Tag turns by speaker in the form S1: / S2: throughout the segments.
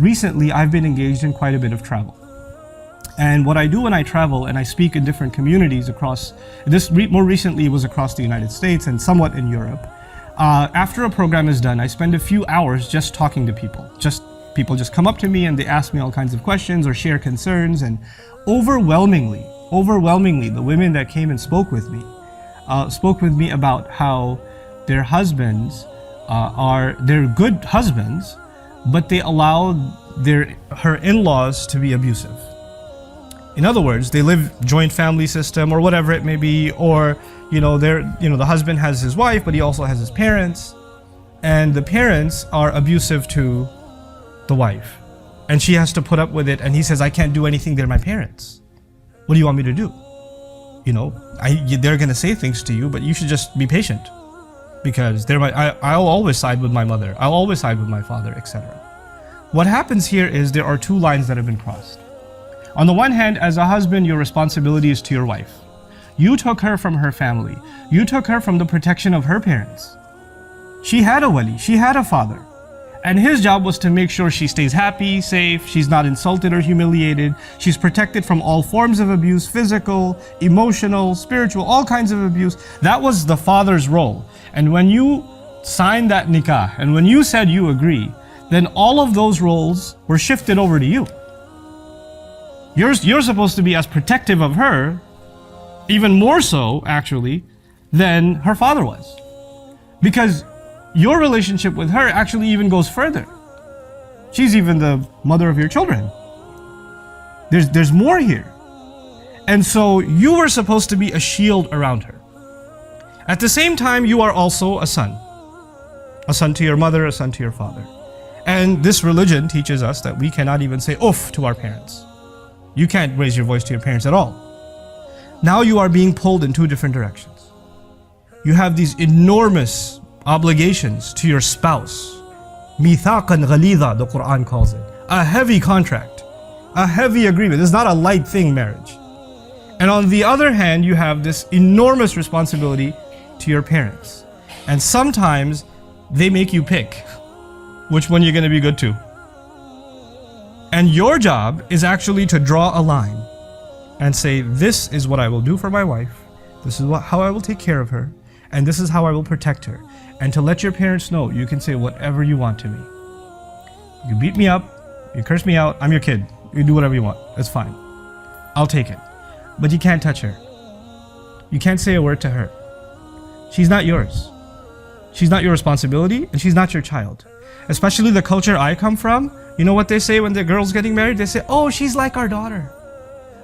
S1: recently I've been engaged in quite a bit of travel. And what I do when I travel and I speak in different communities across, more recently was across the United States and somewhat in Europe. After a program is done, I spend a few hours just talking to people. People just come up to me and they ask me all kinds of questions or share concerns, and overwhelmingly, the women that came and spoke with me about how their husbands they're good husbands, but they allow her in-laws to be abusive. In other words, they live joint family system or whatever it may be, or the husband has his wife, but he also has his parents, and the parents are abusive to the wife, and she has to put up with it, and he says, I can't do anything, they're my parents. What do you want me to do? They're gonna say things to you, but you should just be patient, because I'll always side with my mother, I'll always side with my father, etc. What happens here is there are two lines that have been crossed. On the one hand, as a husband, your responsibility is to your wife. You took her from her family. You took her from the protection of her parents. She had a wali, she had a father. And his job was to make sure she stays happy, safe, she's not insulted or humiliated, she's protected from all forms of abuse, physical, emotional, spiritual, all kinds of abuse. That was the father's role. And when you signed that nikah, and when you said you agree, then all of those roles were shifted over to you. You're supposed to be as protective of her, even more so, actually, than her father was. Because your relationship with her actually even goes further. She's even the mother of your children. There's more here. And so you were supposed to be a shield around her. At the same time, you are also a son. A son to your mother, a son to your father. And this religion teaches us that we cannot even say oof to our parents. You can't raise your voice to your parents at all. Now you are being pulled in two different directions. You have these enormous obligations to your spouse. Mithaqan ghalidha, the Quran calls it. A heavy contract, a heavy agreement. It's not a light thing, marriage. And on the other hand, you have this enormous responsibility to your parents. And sometimes they make you pick which one you're going to be good to. And your job is actually to draw a line and say, this is what I will do for my wife, this is how I will take care of her, and this is how I will protect her. And to let your parents know, you can say whatever you want to me. You beat me up, you curse me out, I'm your kid. You do whatever you want, it's fine. I'll take it. But you can't touch her. You can't say a word to her. She's not yours. She's not your responsibility, and she's not your child. Especially the culture I come from, you know what they say when the girl's getting married? They say, oh, she's like our daughter.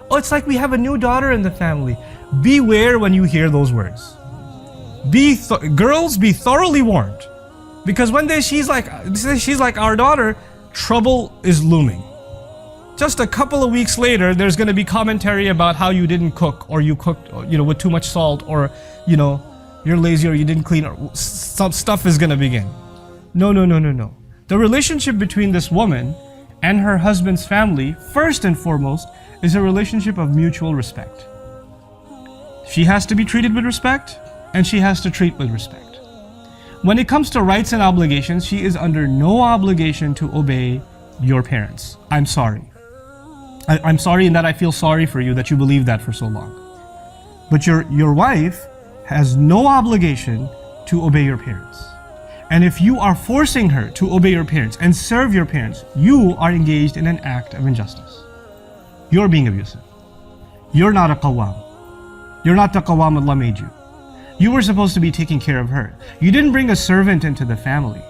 S1: Oh, it's like we have a new daughter in the family. Beware when you hear those words. Girls, be thoroughly warned. Because when they she's like our daughter, trouble is looming. Just a couple of weeks later, there's going to be commentary about how you didn't cook, or you cooked, with too much salt, or you're lazy, or you didn't clean, or some stuff is going to begin. No. The relationship between this woman and her husband's family, first and foremost, is a relationship of mutual respect. She has to be treated with respect, and she has to treat with respect. When it comes to rights and obligations, she is under no obligation to obey your parents. I'm sorry. I'm sorry in that I feel sorry for you that you believed that for so long. But your wife has no obligation to obey your parents. And if you are forcing her to obey your parents and serve your parents, you are engaged in an act of injustice. You're being abusive. You're not a qawwam. You're not the qawwam Allah made you. You were supposed to be taking care of her. You didn't bring a servant into the family.